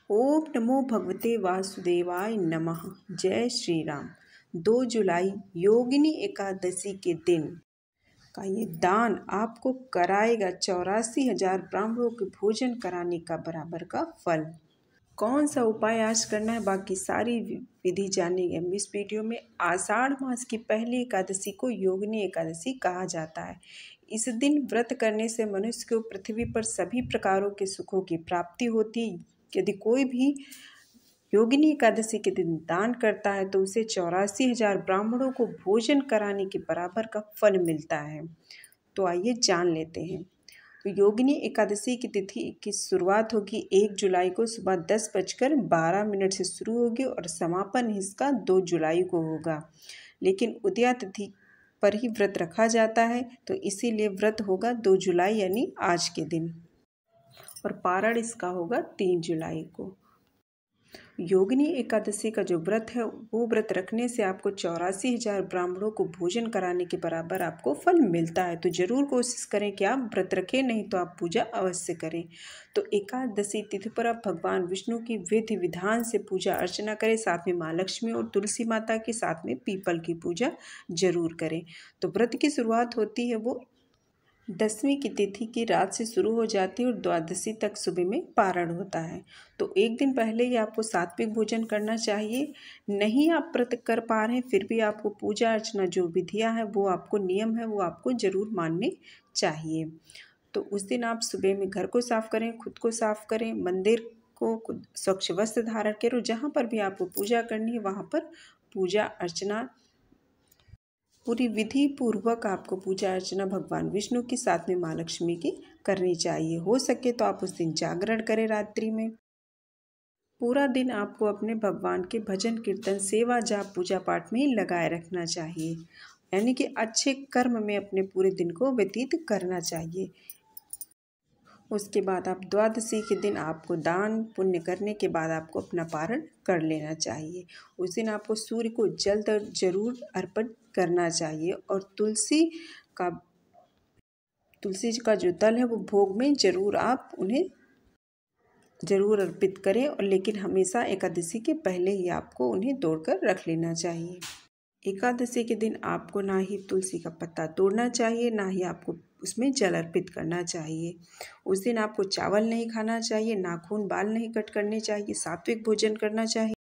ओम नमो भगवते वासुदेवाय नमः। जय श्री राम। 2 जुलाई योगिनी एकादशी के दिन का ये दान आपको कराएगा 84,000 ब्राह्मणों के भोजन कराने का बराबर का फल। कौन सा उपाय आज करना है, बाकी सारी विधि जानेंगे हम इस वीडियो में। आषाढ़ मास की पहली एकादशी को योगिनी एकादशी कहा जाता है। इस दिन व्रत करने से मनुष्य को पृथ्वी पर सभी प्रकारों के सुखों की प्राप्ति होती है। यदि कोई भी योगिनी एकादशी के दिन दान करता है तो उसे 84,000 ब्राह्मणों को भोजन कराने के बराबर का फल मिलता है। तो आइए जान लेते हैं। तो योगिनी एकादशी की तिथि की शुरुआत होगी 1 जुलाई को सुबह 10:12 से शुरू होगी और समापन इसका 2 जुलाई को होगा। लेकिन उदया तिथि पर ही व्रत रखा जाता है, तो इसीलिए व्रत होगा 2 जुलाई यानी आज के दिन, और पारण इसका होगा 3 जुलाई को। योगिनी एकादशी का जो व्रत है वो व्रत रखने से आपको 84,000 ब्राह्मणों को भोजन कराने के बराबर आपको फल मिलता है। तो ज़रूर कोशिश करें कि आप व्रत रखें, नहीं तो आप पूजा अवश्य करें। तो एकादशी तिथि पर आप भगवान विष्णु की विधि विधान से पूजा अर्चना करें, साथ में माँ लक्ष्मी और तुलसी माता के साथ में पीपल की पूजा जरूर करें। तो व्रत की शुरुआत होती है वो 10वीं की तिथि की रात से शुरू हो जाती है और द्वादशी तक सुबह में पारण होता है। तो एक दिन पहले ही आपको सात्विक भोजन करना चाहिए। नहीं आप व्रत कर पा रहे हैं फिर भी आपको पूजा अर्चना जो विधियां हैं वो आपको नियम है वो आपको ज़रूर मानने चाहिए। तो उस दिन आप सुबह में घर को साफ करें, खुद को साफ करें, मंदिर को स्वच्छ वस्त्र धारण करें, जहाँ पर भी आपको पूजा करनी है वहाँ पर पूजा अर्चना पूरी विधि पूर्वक आपको पूजा अर्चना भगवान विष्णु के साथ में माँ लक्ष्मी की करनी चाहिए। हो सके तो आप उस दिन जागरण करें रात्रि में। पूरा दिन आपको अपने भगवान के भजन कीर्तन सेवा जाप पूजा पाठ में ही लगाए रखना चाहिए, यानी कि अच्छे कर्म में अपने पूरे दिन को व्यतीत करना चाहिए। उसके बाद आप द्वादशी के दिन आपको दान पुण्य करने के बाद आपको अपना पारण कर लेना चाहिए। उस दिन आपको सूर्य को जल जरूर अर्पण करना चाहिए और तुलसी का जो दल है वो भोग में जरूर आप उन्हें जरूर अर्पित करें, और लेकिन हमेशा एकादशी के पहले ही आपको उन्हें तोड़कर रख लेना चाहिए। एकादशी के दिन आपको ना ही तुलसी का पत्ता तोड़ना चाहिए, ना ही आपको उसमें जल अर्पित करना चाहिए। उस दिन आपको चावल नहीं खाना चाहिए, नाखून बाल नहीं कट करने चाहिए, सात्विक भोजन करना चाहिए।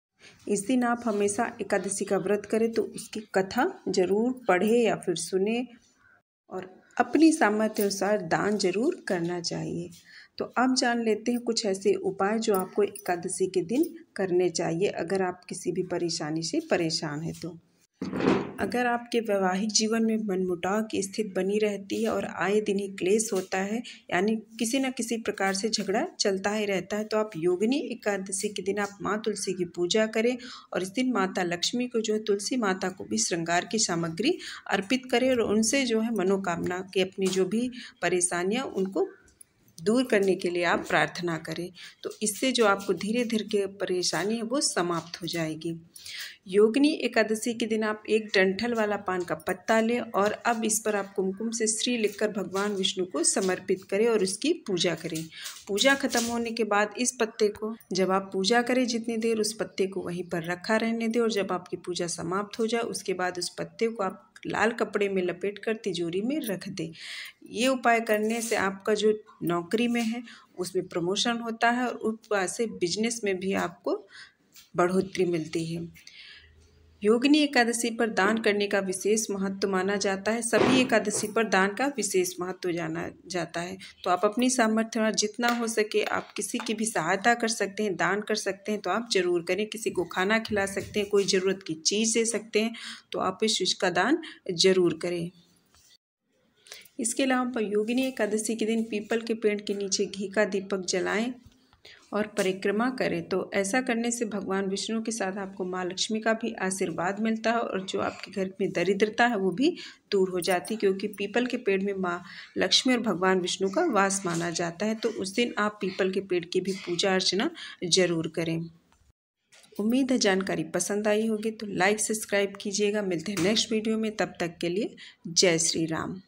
इस दिन आप हमेशा एकादशी का व्रत करें तो उसकी कथा जरूर पढ़े या फिर सुने, और अपनी सामर्थ्य अनुसार दान जरूर करना चाहिए। तो अब जान लेते हैं कुछ ऐसे उपाय जो आपको एकादशी के दिन करने चाहिए अगर आप किसी भी परेशानी से परेशान हैं। तो अगर आपके वैवाहिक जीवन में मनमुटाव की स्थिति बनी रहती है और आए दिन ही क्लेश होता है, यानी किसी न किसी प्रकार से झगड़ा चलता ही रहता है, तो आप योगिनी एकादशी के दिन आप माँ तुलसी की पूजा करें और इस दिन माता लक्ष्मी को जो है तुलसी माता को भी श्रृंगार की सामग्री अर्पित करें और उनसे जो है मनोकामना की अपनी जो भी परेशानियाँ उनको दूर करने के लिए आप प्रार्थना करें। तो इससे जो आपको धीरे धीरे के परेशानी है वो समाप्त हो जाएगी। योगिनी एकादशी के दिन आप एक डंठल वाला पान का पत्ता लें और अब इस पर आप कुमकुम से श्री लिखकर भगवान विष्णु को समर्पित करें और उसकी पूजा करें। पूजा खत्म होने के बाद इस पत्ते को जब आप पूजा करें जितनी देर उस पत्ते को वहीं पर रखा रहने दें, और जब आपकी पूजा समाप्त हो जाए उसके बाद उस पत्ते को आप लाल कपड़े में लपेट कर तिजोरी में रख दें। ये उपाय करने से आपका जो नौकरी में है उसमें प्रमोशन होता है और उस वजह से बिजनेस में भी आपको बढ़ोतरी मिलती है। योगिनी एकादशी पर दान करने का विशेष महत्व माना जाता है। सभी एकादशी पर दान का विशेष महत्व जाना जाता है। तो आप अपनी सामर्थ्य जितना हो सके आप किसी की भी सहायता कर सकते हैं, दान कर सकते हैं तो आप जरूर करें। किसी को खाना खिला सकते हैं, कोई ज़रूरत की चीज़ दे सकते हैं, तो आप इस चीज़ का दान जरूर करें। इसके अलावा योगिनी एकादशी के दिन पीपल के पेड़ के नीचे घी का दीपक जलाएं और परिक्रमा करें। तो ऐसा करने से भगवान विष्णु के साथ आपको माँ लक्ष्मी का भी आशीर्वाद मिलता है और जो आपके घर में दरिद्रता है वो भी दूर हो जाती है, क्योंकि पीपल के पेड़ में माँ लक्ष्मी और भगवान विष्णु का वास माना जाता है। तो उस दिन आप पीपल के पेड़ की भी पूजा अर्चना जरूर करें। उम्मीद है जानकारी पसंद आई होगी, तो लाइक सब्सक्राइब कीजिएगा। मिलते हैं नेक्स्ट वीडियो में, तब तक के लिए जय श्री राम।